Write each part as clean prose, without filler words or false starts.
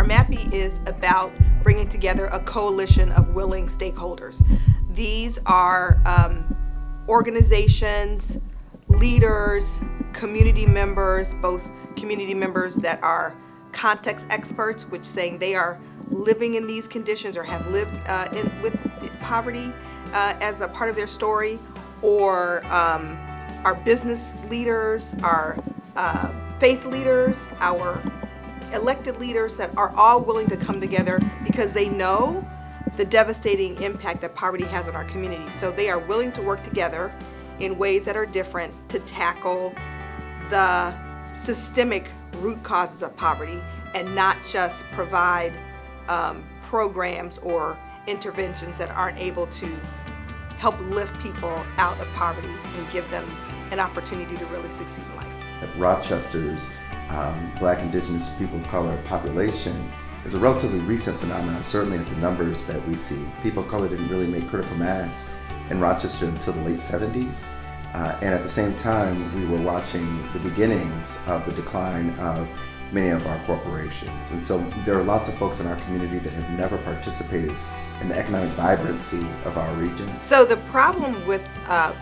RMAPI is about bringing together a coalition of willing stakeholders. These are organizations, leaders, community members, both community members that are context experts, which saying they are living in these conditions or have lived with poverty as a part of their story, or our business leaders, our faith leaders, our elected leaders that are all willing to come together because they know the devastating impact that poverty has on our community. So they are willing to work together in ways that are different to tackle the systemic root causes of poverty and not just provide programs or interventions that aren't able to help lift people out of poverty and give them an opportunity to really succeed in life. Rochester's Black, Indigenous, people of color population is a relatively recent phenomenon, certainly at the numbers that we see. People of color didn't really make critical mass in Rochester until the late 70s. And at the same time, we were watching the beginnings of the decline of many of our corporations. And so there are lots of folks in our community that have never participated in the economic vibrancy of our region. So the problem with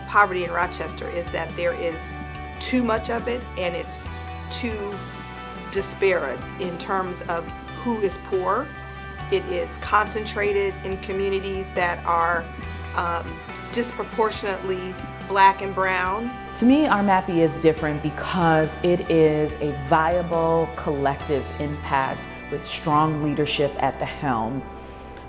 poverty in Rochester is that there is too much of it, and it's too disparate in terms of who is poor. It is concentrated in communities that are disproportionately Black and brown. To me, RMAPI is different because it is a viable collective impact with strong leadership at the helm.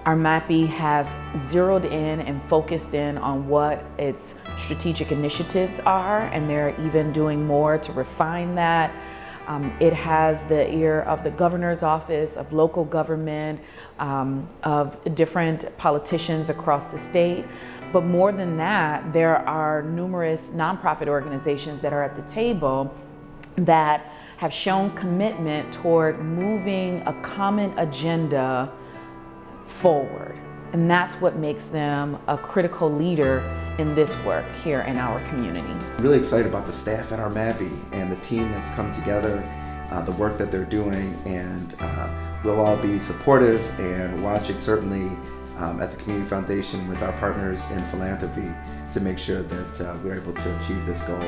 RMAPI has zeroed in and focused in on what its strategic initiatives are, and they're even doing more to refine that. It has the ear of the governor's office, of local government, of different politicians across the state. But more than that, there are numerous nonprofit organizations that are at the table that have shown commitment toward moving a common agenda forward. And that's what makes them a critical leader in this work here in our community. I'm really excited about the staff at RMAPI and the team that's come together, the work that they're doing, and we'll all be supportive and watching certainly at the Community Foundation with our partners in philanthropy to make sure that we're able to achieve this goal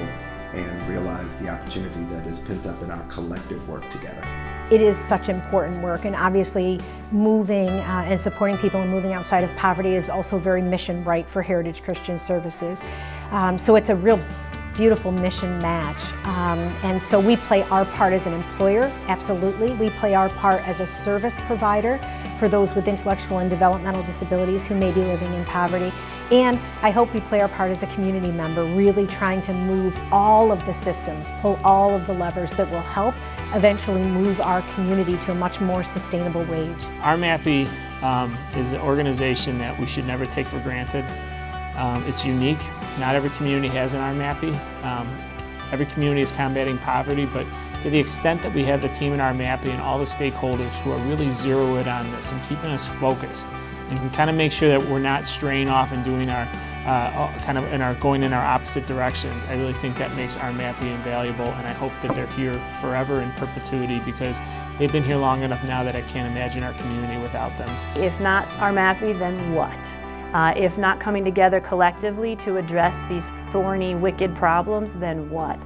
and realize the opportunity that is pent up in our collective work together. It is such important work, and obviously moving and supporting people and moving outside of poverty is also very mission right for Heritage Christian Services. So it's a real beautiful mission match. And so we play our part as an employer, absolutely. We play our part as a service provider for those with intellectual and developmental disabilities who may be living in poverty. And I hope we play our part as a community member, really trying to move all of the systems, pull all of the levers that will help eventually move our community to a much more sustainable wage. RMAPI is an organization that we should never take for granted. It's unique. Not every community has an RMAPI. Every community is combating poverty, but to the extent that we have the team in RMAPI and all the stakeholders who are really zeroed in on this and keeping us focused and can kind of make sure that we're not straying off and doing our going in our opposite directions, I really think that makes RMAPI invaluable, and I hope that they're here forever in perpetuity because they've been here long enough now that I can't imagine our community without them. If not RMAPI, then what? If not coming together collectively to address these thorny, wicked problems, then what?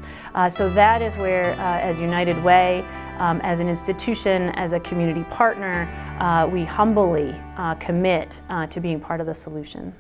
So that is where, as United Way, as an institution, as a community partner, we humbly commit to being part of the solution.